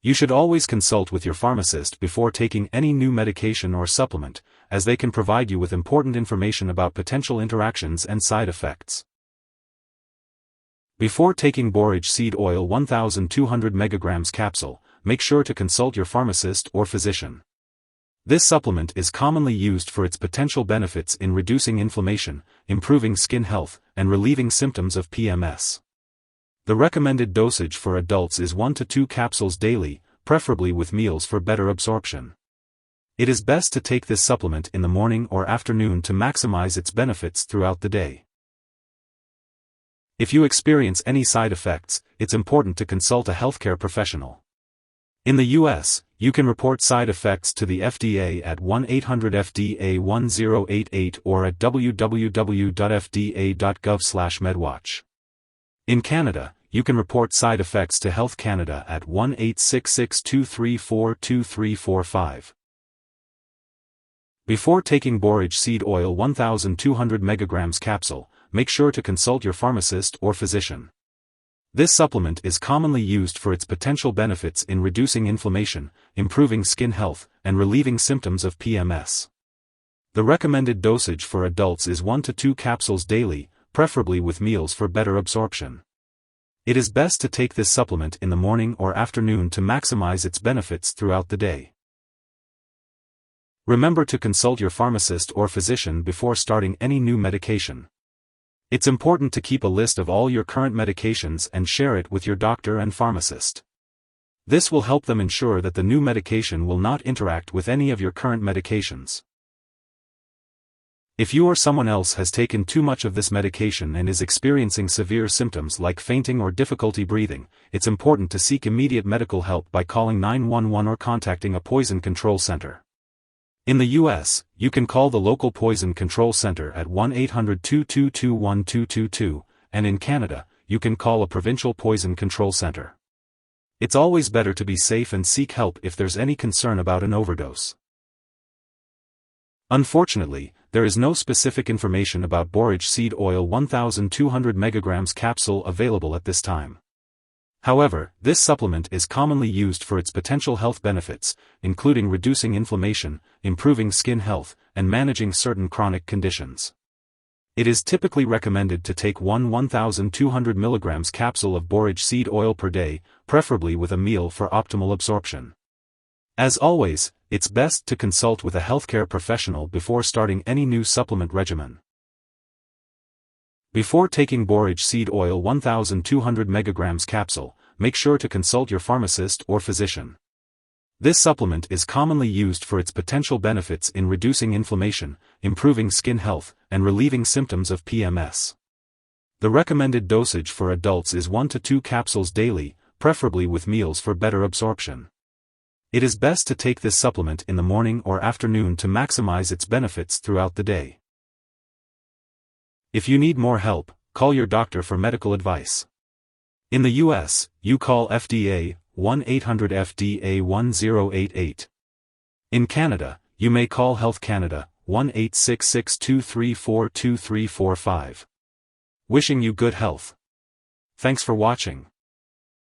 You should always consult with your pharmacist before taking any new medication or supplement, as they can provide you with important information about potential interactions and side effects. Before taking Borage Seed Oil 1200 mg capsule, make sure to consult your pharmacist or physician. This supplement is commonly used for its potential benefits in reducing inflammation, improving skin health, and relieving symptoms of PMS. The recommended dosage for adults is 1 to 2 capsules daily, preferably with meals for better absorption. It is best to take this supplement in the morning or afternoon to maximize its benefits throughout the day. If you experience any side effects, it's important to consult a healthcare professional. In the US, you can report side effects to the FDA at 1-800-FDA-1088 or at www.fda.gov/medwatch. In Canada, you can report side effects to Health Canada at 1-866-234-2345. Before taking Borage Seed Oil 1200 mg capsule, make sure to consult your pharmacist or physician. This supplement is commonly used for its potential benefits in reducing inflammation, improving skin health, and relieving symptoms of PMS. The recommended dosage for adults is 1 to 2 capsules daily, preferably with meals for better absorption. It is best to take this supplement in the morning or afternoon to maximize its benefits throughout the day. Remember to consult your pharmacist or physician before starting any new medication. It's important to keep a list of all your current medications and share it with your doctor and pharmacist. This will help them ensure that the new medication will not interact with any of your current medications. If you or someone else has taken too much of this medication and is experiencing severe symptoms like fainting or difficulty breathing, it's important to seek immediate medical help by calling 911 or contacting a poison control center. In the US, you can call the local poison control center at 1-800-222-1222, and in Canada, you can call a provincial poison control center. It's always better to be safe and seek help if there's any concern about an overdose. Unfortunately, there is no specific information about Borage Seed Oil 1200 mg capsule available at this time. However, this supplement is commonly used for its potential health benefits, including reducing inflammation, improving skin health, and managing certain chronic conditions. It is typically recommended to take 1200 mg capsule of Borage Seed Oil per day, preferably with a meal for optimal absorption. As always, it's best to consult with a healthcare professional before starting any new supplement regimen. Before taking Borage Seed Oil 1200 mg capsule, make sure to consult your pharmacist or physician. This supplement is commonly used for its potential benefits in reducing inflammation, improving skin health, and relieving symptoms of PMS. The recommended dosage for adults is 1 to 2 capsules daily, preferably with meals for better absorption. It is best to take this supplement in the morning or afternoon to maximize its benefits throughout the day. If you need more help, call your doctor for medical advice. In the US, you call FDA, 1-800-FDA-1088. In Canada, you may call Health Canada, 1-866-234-2345. Wishing you good health. Thanks for watching.